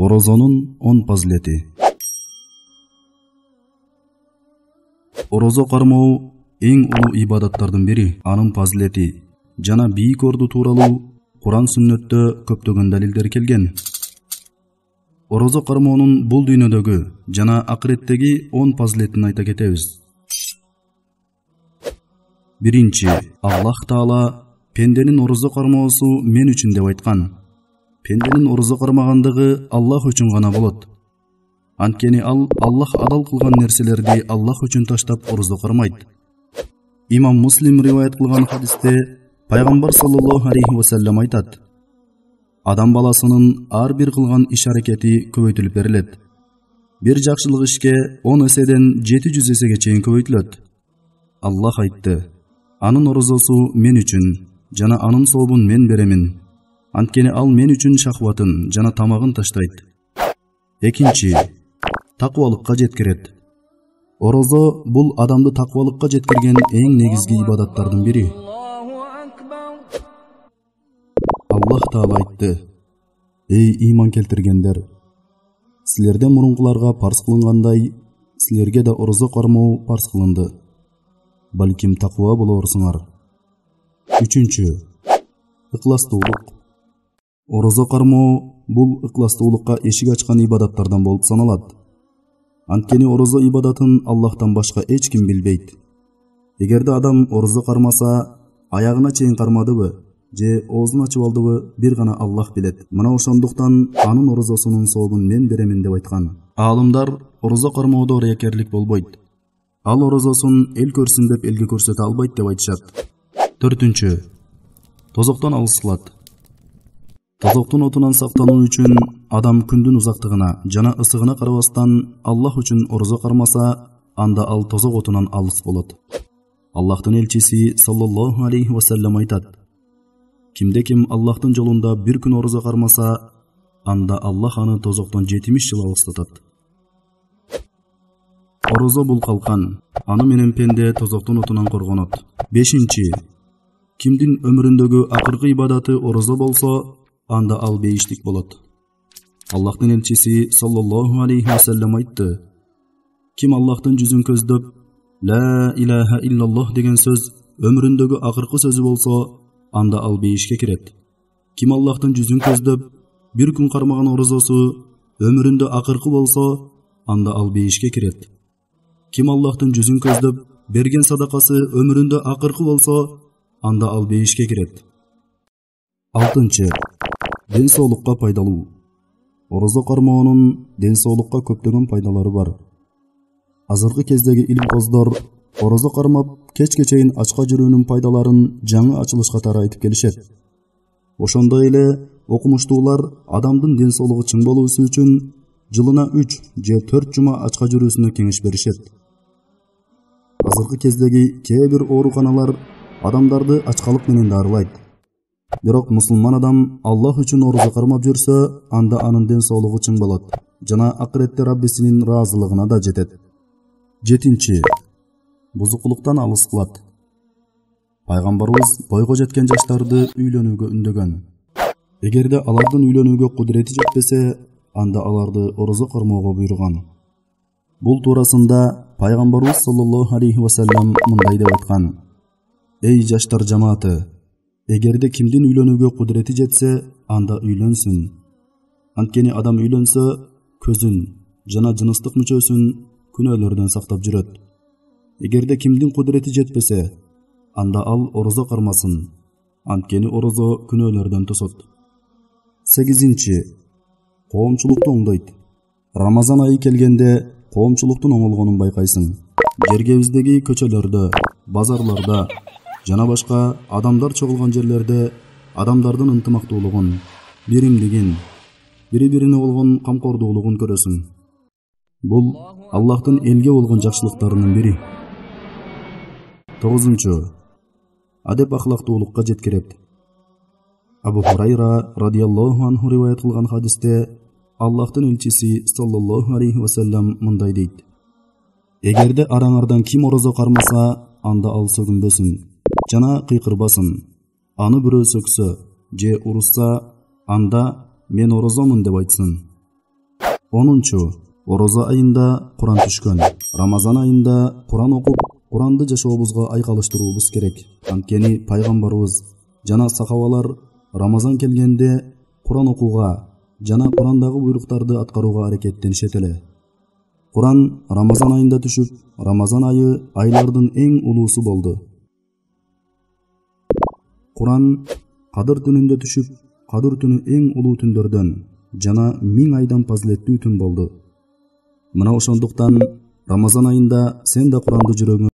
Орозонун 10 фазилети. Орозо кармоо эң улуу ибадаттардын бири. Анын фазилети жана бийик орду тууралуу Куран сүннөттө көптөгөн далилдер келген. Орозо кармоонун бул дүйнөдөгү жана акыреттеги 10 фазилетин айта кетебиз. Биринчи, Аллах Таала пенденин орозо кармоосу мен үчүн деп айткан. Пенденин орозо кармагандыгы Аллах үчүн гана болот. Анткени Аллах адал кылган нерселерди Аллах үчүн таштап орозо кармайт. Имам Муслим риваят кылган хадисте пайгамбар саллаллаху алейхи ва саллям айтат: адам баласынын ар бир кылган иш-аракети көбөйтүлүп берилет. Бир жакшылык ишке 10 эседен 700 эсеге чейин көбөйтүлөт. Аллах айтты: анын орозосу мен үчүн жана анын сообун мен беремин. Анткени ал мен үчүн шахватын жана тамагын таштайт. Экинчи, таквалыкка жеткирет. Орозо бул адамды таквалыкка жеткирген эң негизги ибадаттардын бири. Аллах Таала айтты: эй ыйман келтиргендер, силерден мурункуларга парз кылынгандай, силерге да орозо кармоо парз кылынды. Балким таква болорсуңар. Үчүнчү, ыкластуулук. Орозо кармоо бул ыкластуулукка эшик ачкан ибадаттардан болуп саналат. Анткени орозо ибадатын Аллахтан башка эч ким билбейт. Эгерде адам орозо кармаса, аягына чейин кармадыбы же оозун ачып алдыбы бир гана Аллах билет. Мына ошондуктан анын орозосунун сообун мен беремин деп айткан. Аалымдар орозо кармоодо реякерлик болбойт. Ал орозосун эл көрсүн деп элге көрсөтө албайт деп айтышат. Төртүнчү, тозоктон алыс кылат. Тозоктун отунан сактануу үчүн адам күндүн узактыгына жана ысыгына карабастан Аллах үчүн орозо кармаса, анда ал тозок отунан алыс болот. Аллахтын элчиси саллаллаху алейхи ва саллям айтат: кимде ким Аллахтын жолунда бир күн орозо кармаса, анда Аллах аны тозоктон 70 жыл алыстатат. Орозо бул калкан, аны менен пенде тозоктун отунан коргонот. Бешинчи, кимдин өмүрүндөгү акыркы ибадаты орозо болсо, анда ал бейиштик болот. Аллахтын элчиси саллаллаху алейхи ва саллям айтты: ким Аллахтын жүзүн көздөп ла илаха иллаллах деген сөз өмүрүндөгү акыркы сөзү болсо, анда ал бейишке кирет. Ким Аллахтын жүзүн көздөп бир күн кармаган орозосу өмүрүндө акыркы болсо, анда ал бейишке кирет. Ким Аллахтын жүзүн көздөп берген садакасы өмүрүндө акыркы болсо, анда ал бейишке кирет. Алтынчы, ден соолукка пайдалуу. Орозо кармоонун ден соолукка көптөгөн пайдалары бар. Азыркы кездеги илимпоздор орозо кармап кечке чейин ачка жүрүүнүн пайдаларын жаңы ачылыш катары айтып келишет. Ошондой эле окумуштуулар адамдын ден соолугу чың болуусу үчүн жылына 3 же 4 жума ачка жүрүүсүнө кеңеш беришет. Азыркы кездеги кээ бир ооруканалар адамдарды ачкалык менен дарылайт. Бирок мусулман адам Аллах үчүн орозо кармап жүрсө, анда анын ден соолугу чың болот жана акыретте Раббисинин ыраазылыгына да жетет. Жетинчи, бузукулуктан алыс кылат. Пайгамбарыбыз бойго жеткен жаштарды үйлөнүүгө үндөгөн. Эгерде алардын үйлөнүүгө кудурети жетпесе, анда аларды орозо кармоого буйруган. Бул туурасында Пайгамбарыбыз саллаллаху алейхи ва саллям мындай деп айткан: эй жаштар жамааты, эгерде кимдин үйлөнүүгө кудурети жетсе, анда үйлөнсүн. Анткени адам үйлөнсө, көзүн жана жыныстык мүчөсүн күнөөлөрдөн сактап жүрөт. Эгерде кимдин кудурети жетпесе, анда ал орозо кармасын. Анткени орозо күнөөлөрдөн тосот. 8. Коомчулукту оңдойт. Рамазан айы келгенде коомчулуктун оңолгонун байкайсың. Жергебиздеги көчөлөрдө, базарларда жана башка адамдар чогулган жерлерде адамдардын ынтымактуулугун, биримдигин, бири-бирине болгон камкордуулугун көрөсүң. Бул Аллахтын элге болгон жакшылыктарынын бири. 9. Адеп ахлактуулукка жеткирет. Абу Хурайра радиаллаху анху риваят кылган хадисте Аллахтын элчиси саллаллаху алейхи ва саллям мындай дейт: эгерде араңардан ким орозо кармаса, анда ал сөгүнбөсүн жана кыйкырбасын. Аны бирөө сөксө же урусса, анда мен орозомун деп айтсын. 10. Ороза айында Куран түшкөн. Рамазан айында Куран окуп, Куранды жашообузга айкалыштырууубуз керек. Анткени пайгамбарыбыз жана сахабалар Рамазан келгенде Куран окууга жана Курандагы буйруктарды аткарууга аракеттенишет эле. Куран Рамазан айында түшүп, Рамазан айы айлардын эң улуусу болду. Куран Кадыр түнүндө түшүп, Кадыр түнү эң улуу түндөрдөн жана 1000 айдан фазилеттүү түн болду. Мына ошондуктан Рамазан айында сен да Куранды жүрөгүңө